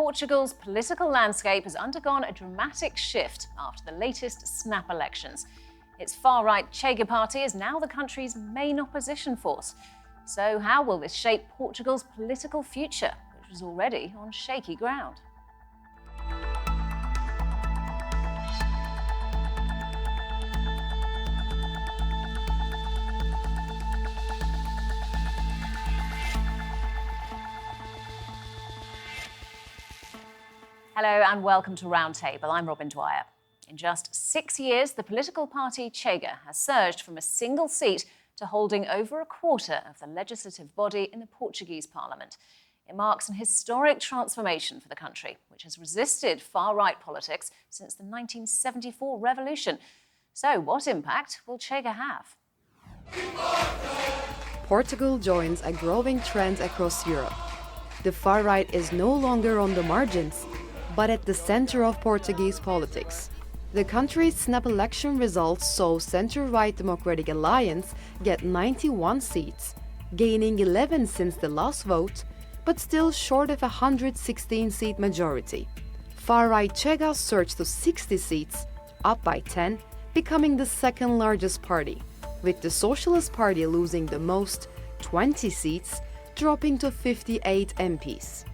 Portugal's political landscape has undergone a dramatic shift after the latest snap elections. Its far-right Chega party is now the country's main opposition force. So how will this shape Portugal's political future, which was already on shaky ground? Hello and welcome to Roundtable. I'm Robyn Dwyer. In just 6 years, the political party Chega has surged from a single seat to holding over a quarter of the legislative body in the Portuguese parliament. It marks an historic transformation for the country, which has resisted far-right politics since the 1974 revolution. So what impact will Chega have? Portugal joins a growing trend across Europe. The far right is no longer on the margins, but at the center of Portuguese politics. The country's snap election results saw centre-right Democratic Alliance get 91 seats, gaining 11 since the last vote, but still short of a 116-seat majority. Far-right Chega surged to 60 seats, up by 10, becoming the second largest party, with the Socialist Party losing the most, 20 seats, dropping to 58 MPs.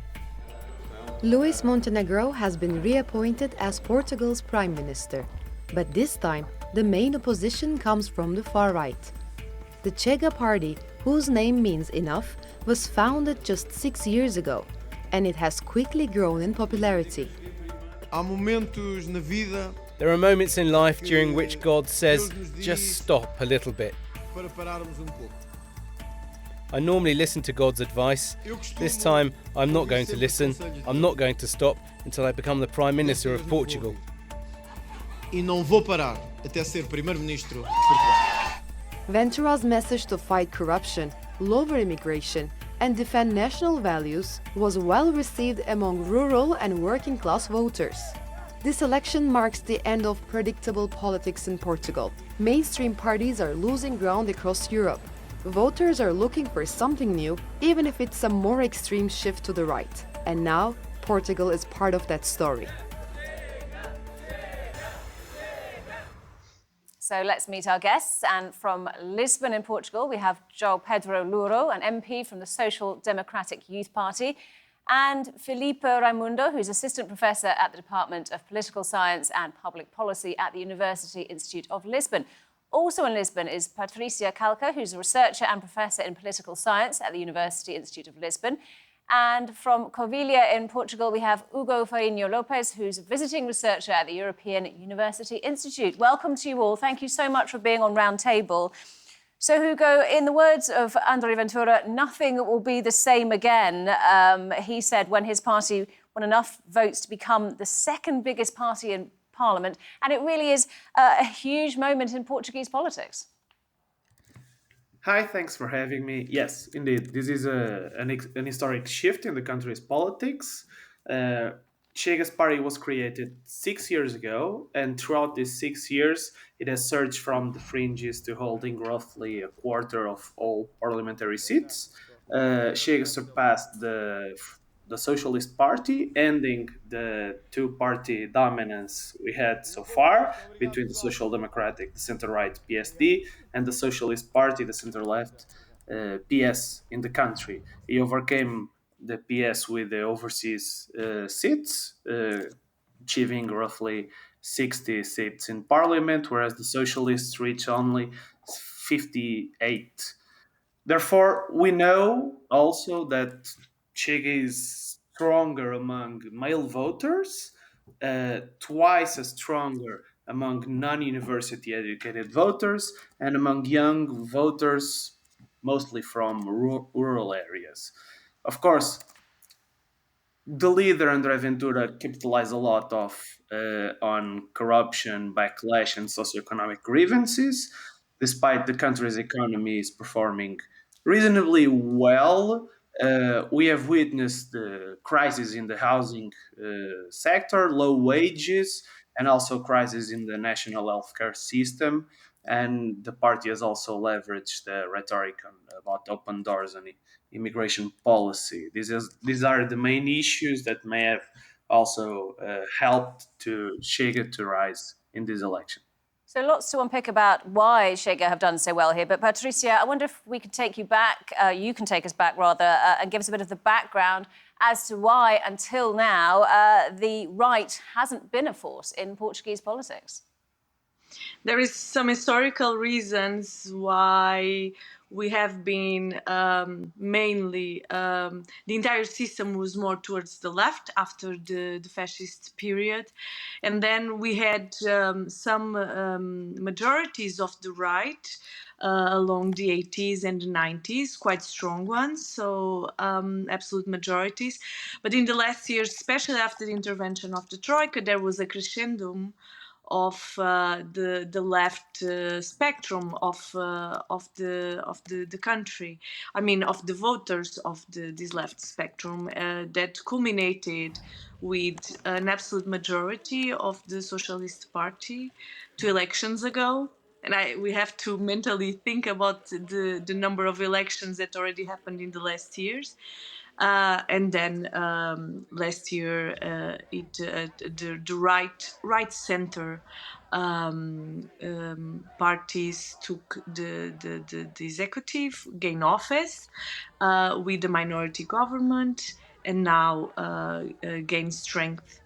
Luís Montenegro has been reappointed as Portugal's Prime Minister, but this time the main opposition comes from the far right. The Chega party, whose name means enough, was founded just 6 years ago, and it has quickly grown in popularity. There are moments in life during which God says, just stop a little bit. I normally listen to God's advice. This time, I'm not going to listen. I'm not going to stop until I become the Prime Minister of Portugal. Ventura's message to fight corruption, lower immigration, and defend national values was well received among rural and working-class voters. This election marks the end of predictable politics in Portugal. Mainstream parties are losing ground across Europe. Voters are looking for something new, even if it's a more extreme shift to the right. And now, Portugal is part of that story. So let's meet our guests. And from Lisbon in Portugal, we have João Pedro Louro, an MP from the Social Democratic Youth Party, and Filipa Raimundo, who's Assistant Professor at the Department of Political Science and Public Policy at the University Institute of Lisbon. Also in Lisbon is Patrícia Calca, who's a researcher and professor in political science at the University Institute of Lisbon. And from Covilhã in Portugal, we have Hugo Ferrinho Lopes, who's a visiting researcher at the European University Institute. Welcome to you all. Thank you so much for being on Roundtable. So, Hugo, in the words of André Ventura, nothing will be the same again. He said when his party won enough votes to become the second biggest party in Parliament, and it really is a huge moment in Portuguese politics. Hi, thanks for having me. Yes, indeed, this is an historic shift in the country's politics. Chega's party was created 6 years ago, and throughout these 6 years, it has surged from the fringes to holding roughly a quarter of all parliamentary seats. Chega surpassed the Socialist Party, ending the two-party dominance we had so far between the Social Democratic, the center-right PSD, and the Socialist Party, the center-left PS in the country. He overcame the PS with the overseas seats, achieving roughly 60 seats in parliament, whereas the Socialists reach only 58. Therefore, we know also that Chega is stronger among male voters, twice as stronger among non-university educated voters, and among young voters, mostly from rural areas. Of course, the leader, André Ventura, capitalized a lot on corruption, backlash, and socioeconomic grievances, despite the country's economy is performing reasonably well. We have witnessed the crisis in the housing sector, low wages, and also crisis in the national healthcare system. And the party has also leveraged the rhetoric about open doors and immigration policy. These are the main issues that may have also helped to Chega to rise in this election. So lots to unpick about why Chega have done so well here. But Patricia, I wonder if we could take you back, you can take us back rather, and give us a bit of the background as to why, until now, the right hasn't been a force in Portuguese politics. There is some historical reasons why we have been mainly the entire system was more towards the left after the fascist period, and then we had some majorities of the right along the 80s and the 90s, quite strong ones, so absolute majorities. But in the last years, especially after the intervention of the Troika, there was a crescendo of the left spectrum of the country. I mean, of the voters of this left spectrum that culminated with an absolute majority of the Socialist Party 2 elections ago. And we have to mentally think about the number of elections that already happened in the last years. And then last year, the right center parties took the executive, gain office with the minority government, and now gain strength.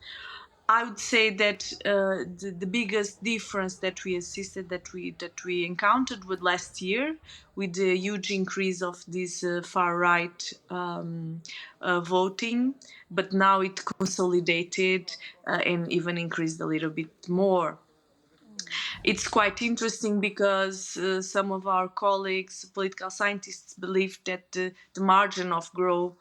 I would say that the biggest difference that we assisted, that we encountered with last year, with the huge increase of this far right voting, but now it consolidated and even increased a little bit more. It's quite interesting because some of our colleagues, political scientists, believe that the margin of growth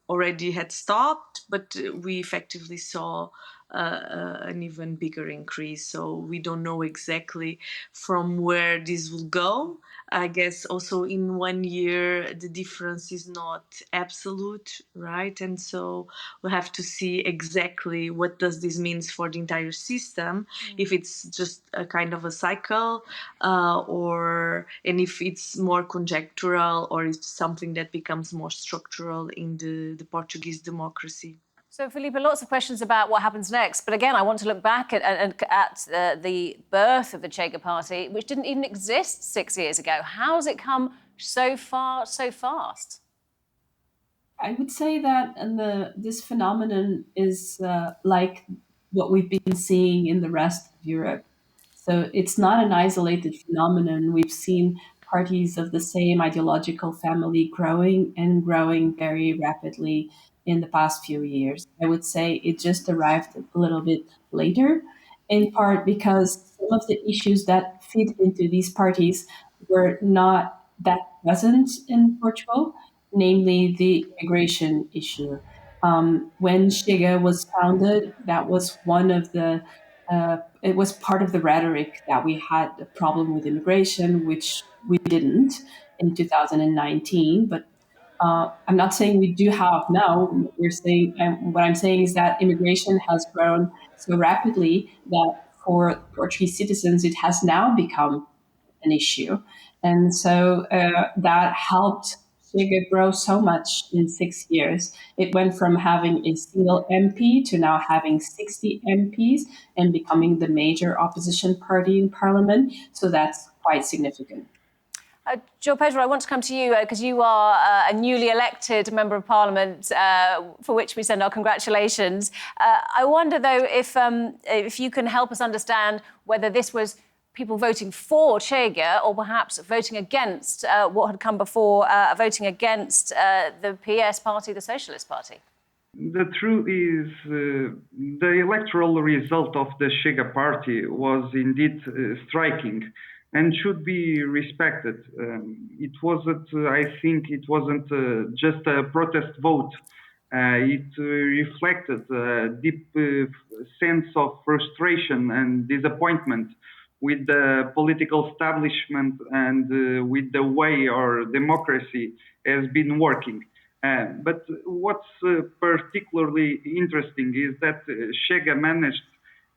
already had stopped, but we effectively saw an even bigger increase. So we don't know exactly from where this will go. I guess also in 1 year the difference is not absolute, right? And so we'll have to see exactly what does this means for the entire system, if it's just a kind of a cycle, and if it's more conjectural, or if it's something that becomes more structural in the Portuguese democracy. So, Filipa, lots of questions about what happens next. But again, I want to look back at the birth of the Chega Party, which didn't even exist 6 years ago. How has it come so far, so fast? I would say that this phenomenon is like what we've been seeing in the rest of Europe. So it's not an isolated phenomenon. We've seen parties of the same ideological family growing and growing very rapidly in the past few years. I would say it just arrived a little bit later, in part because some of the issues that fit into these parties were not that present in Portugal, namely the immigration issue. When Chega was founded, that was one of the it was part of the rhetoric that we had a problem with immigration, which we didn't in 2019. But I'm not saying we do have now. What I'm saying is that immigration has grown so rapidly that for Portuguese citizens, it has now become an issue. And so that helped Chega grow so much in 6 years. It went from having a single MP to now having 60 MPs and becoming the major opposition party in parliament. So that's quite significant. João Pedro, I want to come to you because you are a newly elected Member of Parliament, for which we send our congratulations. I wonder, though, if you can help us understand whether this was people voting for Chega or perhaps voting against what had come before, voting against the PS party, the Socialist Party. The truth is, the electoral result of the Chega party was indeed striking and should be respected. It wasn't, I think it wasn't just a protest vote. It reflected a deep sense of frustration and disappointment with the political establishment and with the way our democracy has been working. But what's particularly interesting is that Chega managed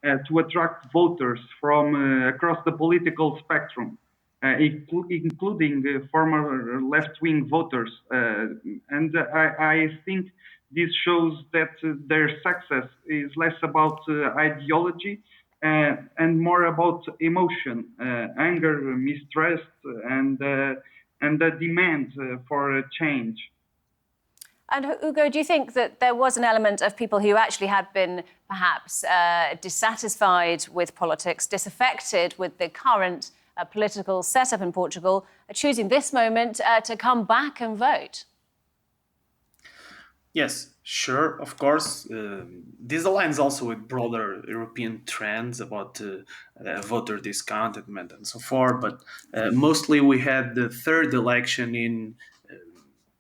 to attract voters from across the political spectrum, including former left-wing voters. And I think this shows that their success is less about ideology and more about emotion, anger, mistrust, and the demand for a change. And Hugo, do you think that there was an element of people who actually had been perhaps dissatisfied with politics, disaffected with the current political setup in Portugal, choosing this moment to come back and vote? Yes, sure, of course. This aligns also with broader European trends about voter discontentment and so forth. But mostly we had the third election in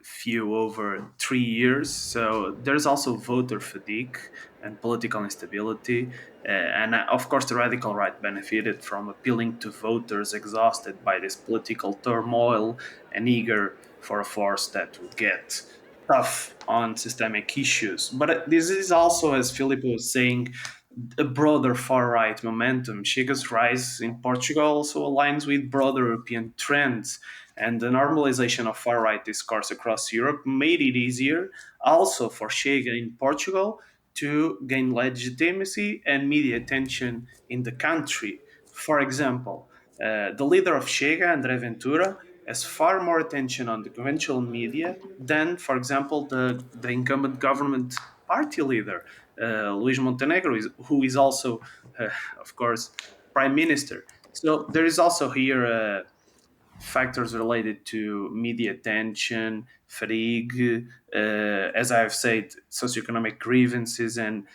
few over 3 years. So there's also voter fatigue and political instability. And of course, the radical right benefited from appealing to voters exhausted by this political turmoil and eager for a force that would get tough on systemic issues. But this is also, as Filipa was saying, a broader far-right momentum. Chega's rise in Portugal also aligns with broader European trends, and the normalization of far-right discourse across Europe made it easier also for Chega in Portugal to gain legitimacy and media attention in the country. For example, the leader of Chega, André Ventura, has far more attention on the conventional media than, for example, the incumbent government party leader, Luís Montenegro, who is also, of course, prime minister. So there is also here factors related to media attention, fatigue, as I've said, socioeconomic grievances and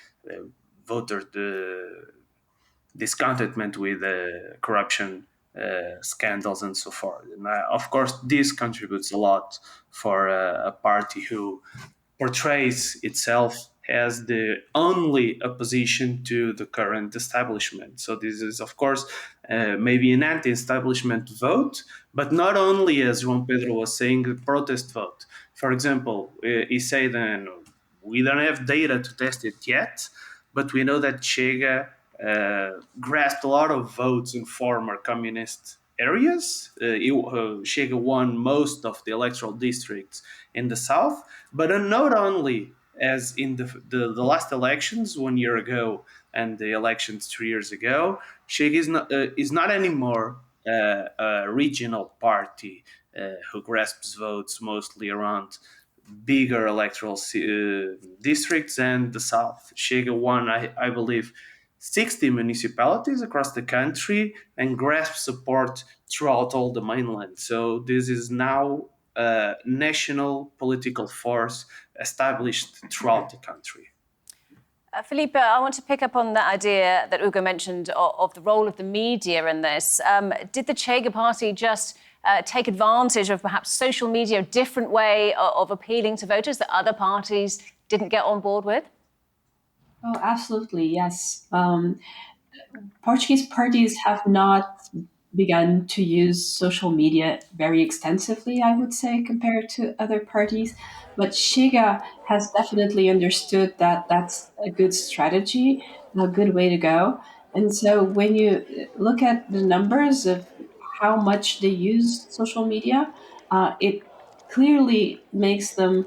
voter discontentment with corruption scandals and so forth. And of course, this contributes a lot for a party who portrays itself as the only opposition to the current establishment. So this is, of course, maybe an anti-establishment vote, but not only, as João Pedro was saying, a protest vote. For example, he said, we don't have data to test it yet, but we know that Chega grasped a lot of votes in former communist areas. Chega won most of the electoral districts in the south, but not only as in the last elections 1 year ago and the elections 3 years ago, Chega is not anymore a regional party who grasps votes mostly around bigger electoral districts and the south. Chega won, I believe, 60 municipalities across the country and grasps support throughout all the mainland. So this is now a national political force established throughout the country. Filipa, I want to pick up on that idea that Hugo mentioned of the role of the media in this. Did the Chega party just take advantage of perhaps social media, a different way of appealing to voters that other parties didn't get on board with? Oh, absolutely, yes. Portuguese parties have not begun to use social media very extensively, I would say, compared to other parties. But Chega has definitely understood that that's a good strategy, a good way to go. And so when you look at the numbers of how much they use social media, it clearly makes them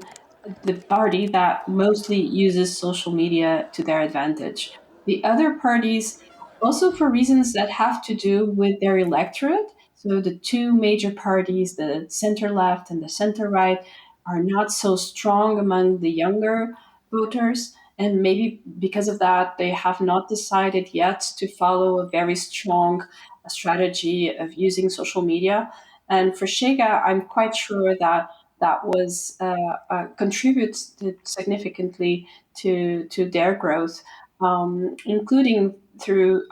the party that mostly uses social media to their advantage. The other parties, also for reasons that have to do with their electorate, so the two major parties, the center left and the center right, are not so strong among the younger voters. And maybe because of that, they have not decided yet to follow a very strong strategy of using social media. And for Chega, I'm quite sure that was contributes significantly to their growth, including through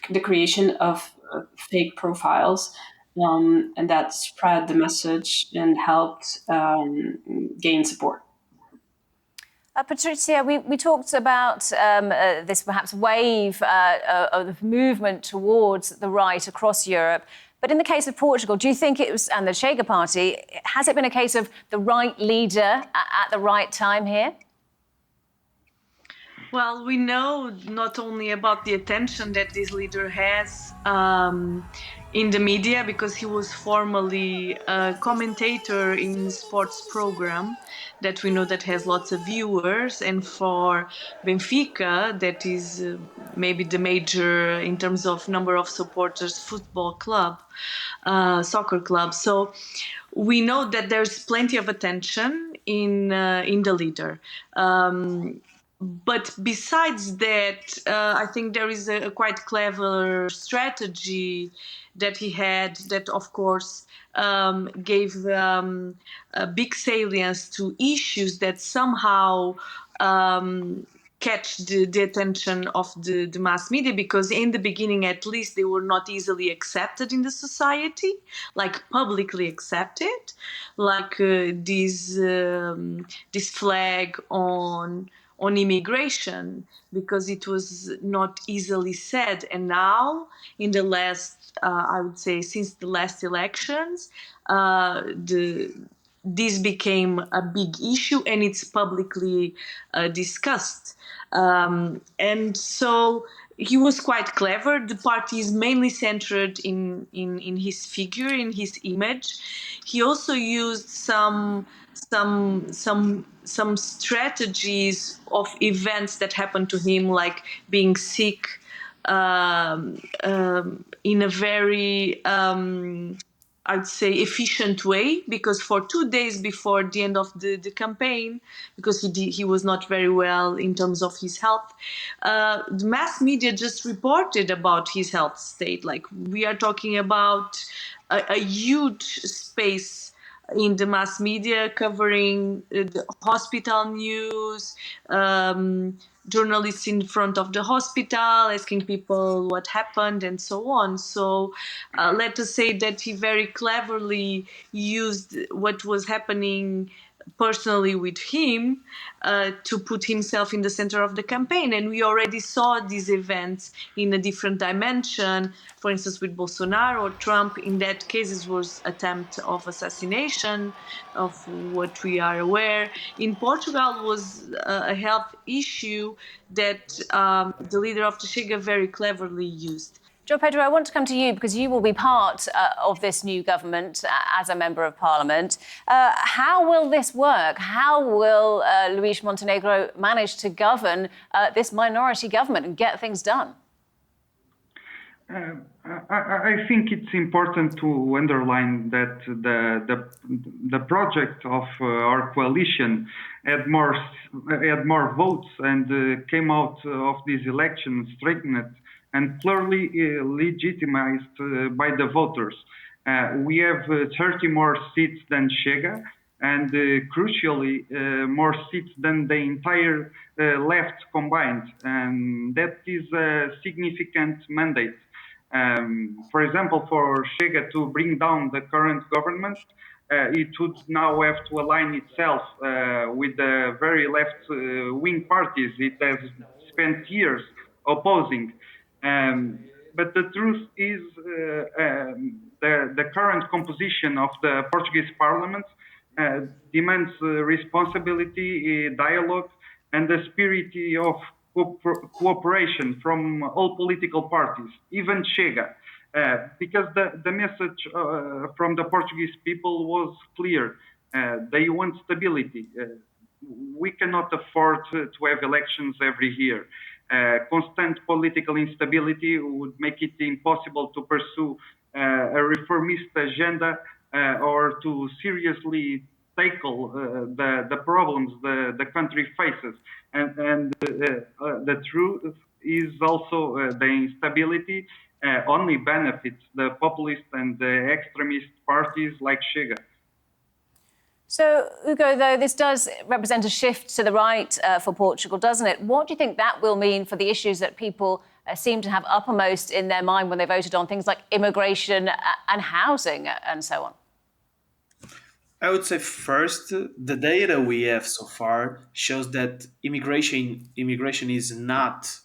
the creation of fake profiles, and that spread the message and helped gain support. Patricia, we talked about this perhaps wave of movement towards the right across Europe. But in the case of Portugal, do you think it was, and the Chega party, has it been a case of the right leader at the right time here? Well, we know not only about the attention that this leader has in the media, because he was formerly a commentator in sports program that we know that has lots of viewers, and for Benfica, that is maybe the major in terms of number of supporters football club, soccer club. So we know that there's plenty of attention in the leader. But besides that, I think there is a quite clever strategy that he had that, of course, gave a big salience to issues that somehow catch the attention of the mass media, because in the beginning, at least, they were not easily accepted in the society, like publicly accepted, like this flag on immigration, because it was not easily said. And now, in the last, I would say, since the last elections, this became a big issue, and it's publicly discussed. And so he was quite clever. The party is mainly centered in his figure, in his image. He also used some strategies of events that happened to him, like being sick, in a very I'd say efficient way, because for 2 days before the end of the campaign, because he was not very well in terms of his health, the mass media just reported about his health state. Like, we are talking about a huge space in the mass media covering the hospital news, journalists in front of the hospital asking people what happened, and so on. So let us say that he very cleverly used what was happening personally with him to put himself in the center of the campaign. And we already saw these events in a different dimension. For instance, with Bolsonaro or Trump, in that case, it was attempt of assassination, of what we are aware. In Portugal was a health issue that the leader of the Chega very cleverly used. João Pedro, I want to come to you because you will be part of this new government as a member of parliament. How will this work? How will Luís Montenegro manage to govern this minority government and get things done? I think it's important to underline that the project of our coalition had more votes and came out of these elections strengthened and clearly legitimized by the voters. We have 30 more seats than Chega, and crucially, more seats than the entire left combined. And that is a significant mandate. For example, for Chega to bring down the current government, it would now have to align itself with the very left-wing parties it has spent years opposing. But the truth is the current composition of the Portuguese parliament demands responsibility, dialogue, and the spirit of cooperation from all political parties, even Chega, because the message from the Portuguese people was clear. They want stability. We cannot afford to have elections every year. Constant political instability would make it impossible to pursue a reformist agenda or to seriously tackle the problems the country faces. And the truth is also the instability only benefits the populist and the extremist parties like Chega. So, Hugo, though, this does represent a shift to the right for Portugal, doesn't it? What do you think that will mean for the issues that people seem to have uppermost in their mind when they voted on things like immigration and housing and so on? I would say first, the data we have so far shows that immigration is not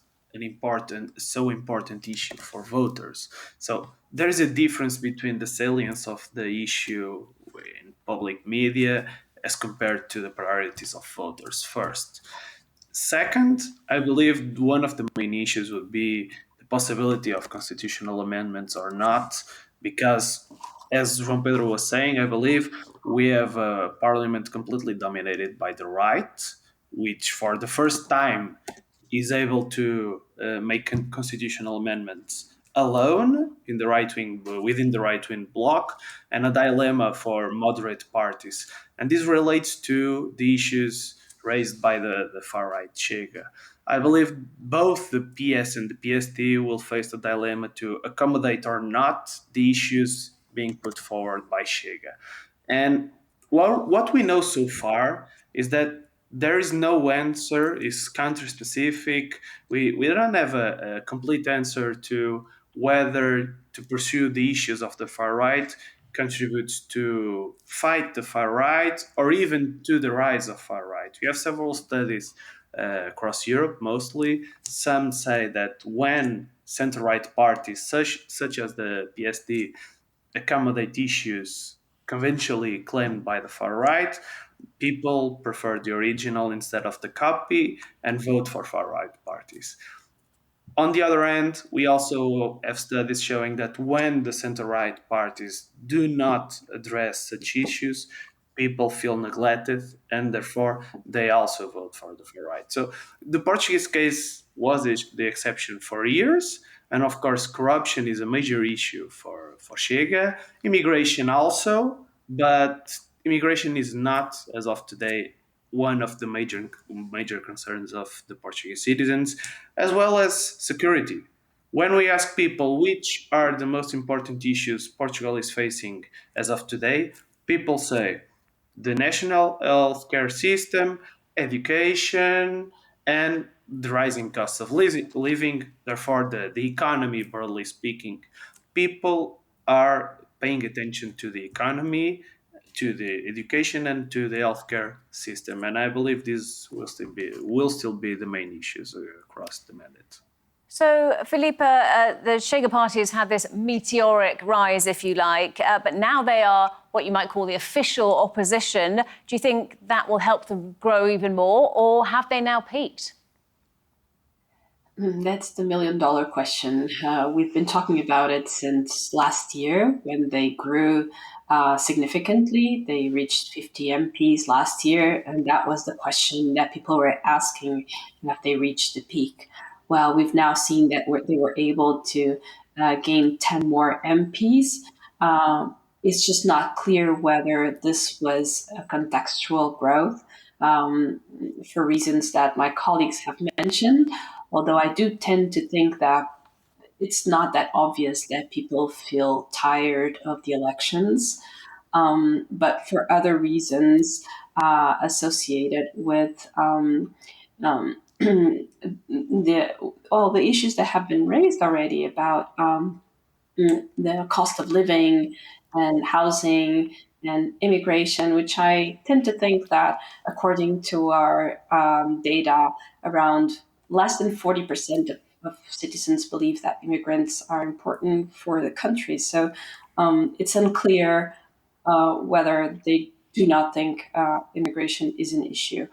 so important issue for voters. So there is a difference between the salience of the issue in public media as compared to the priorities of voters first. Second, I believe one of the main issues would be the possibility of constitutional amendments or not, because, as João Pedro was saying, I believe we have a parliament completely dominated by the right, which for the first time is able to make constitutional amendments alone in the right wing, within the right wing bloc, and a dilemma for moderate parties. And this relates to the issues raised by the far right Chega. I believe both the PS and the PST will face the dilemma to accommodate or not the issues being put forward by Chega. And what we know so far is that there is no answer, it's country specific. We don't have a complete answer to whether to pursue the issues of the far right contributes to fight the far right or even to the rise of far right. We have several studies across Europe mostly. Some say that when center-right parties such as the PSD accommodate issues conventionally claimed by the far right, people prefer the original instead of the copy and vote for far right parties. On the other hand, we also have studies showing that when the center-right parties do not address such issues, people feel neglected and therefore they also vote for the far right. So the Portuguese case was the exception for years. And of course, corruption is a major issue for Chega, immigration also, but immigration is not, as of today, one of the major concerns of the Portuguese citizens, as well as security. When we ask people which are the most important issues Portugal is facing as of today, people say the national healthcare system, education, and the rising cost of living, therefore the economy, broadly speaking. People are paying attention to the economy, to the education, and to the healthcare system. And I believe this will still be the main issues across the mandate. So, Filipa, the Chega party has had this meteoric rise, if you like, but now they are what you might call the official opposition. Do you think that will help them grow even more, or have they now peaked? That's the million-dollar question. We've been talking about it since last year when they grew significantly. They reached 50 MPs last year, and that was the question that people were asking, have they reached the peak? Well, we've now seen that they were able to gain 10 more MPs. It's just not clear whether this was a contextual growth for reasons that my colleagues have mentioned, although I do tend to think that it's not that obvious that people feel tired of the elections, but for other reasons associated with all the issues that have been raised already about the cost of living and housing and immigration, which I tend to think that, according to our data, around less than 40% of citizens believe that immigrants are important for the country. So it's unclear whether they do not think immigration is an issue.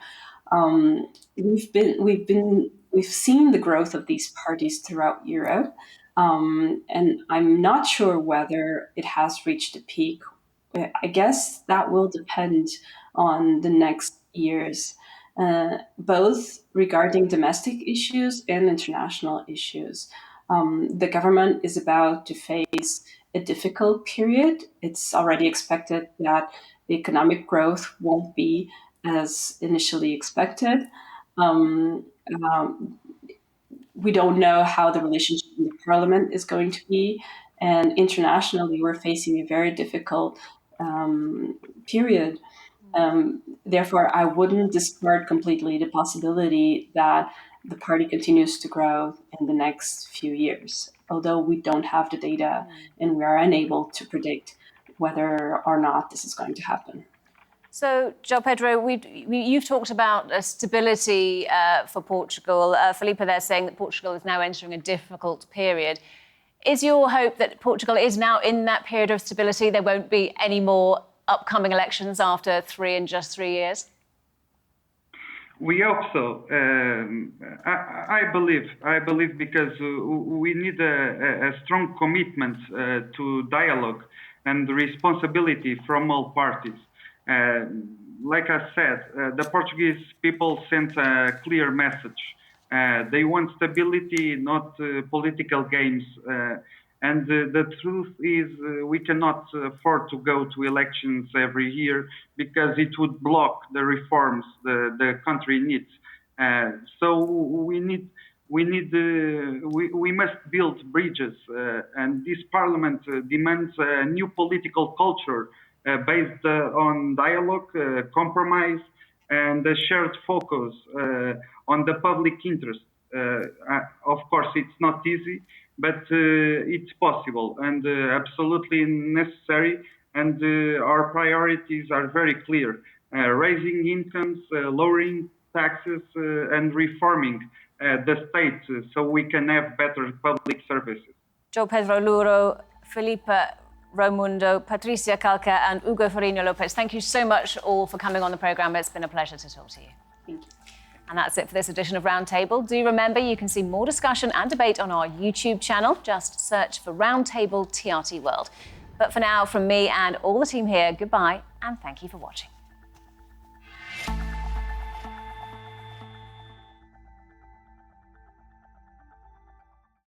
We've seen the growth of these parties throughout Europe, and I'm not sure whether it has reached a peak. I guess that will depend on the next years, both regarding domestic issues and international issues. The government is about to face a difficult period. It's already expected that the economic growth won't be as initially expected. We don't know how the relationship in the parliament is going to be. And internationally, we're facing a very difficult period. Therefore, I wouldn't discard completely the possibility that the party continues to grow in the next few years, although we don't have the data and we are unable to predict whether or not this is going to happen. So, João Pedro, you've talked about stability for Portugal. Filipa there saying that Portugal is now entering a difficult period. Is your hope that Portugal is now in that period of stability? There won't be any more upcoming elections after just 3 years? We hope so. I believe because we need a strong commitment to dialogue and responsibility from all parties. Like I said, the Portuguese people sent a clear message. They want stability, not political games. And the truth is we cannot afford to go to elections every year because it would block the reforms the country needs. So we must build bridges, and this parliament demands a new political culture based on dialogue, compromise, and a shared focus on the public interest. Of course, it's not easy, but it's possible and absolutely necessary. And our priorities are very clear: raising incomes, lowering taxes, and reforming the state so we can have better public services. João Pedro Louro, Filipa, Raimundo, Patricia Calca, and Hugo Ferrinho Lopes, thank you so much all for coming on the programme. It's been a pleasure to talk to you. Thank you. And that's it for this edition of Roundtable. Do remember you can see more discussion and debate on our YouTube channel. Just search for Roundtable TRT World. But for now, from me and all the team here, goodbye and thank you for watching.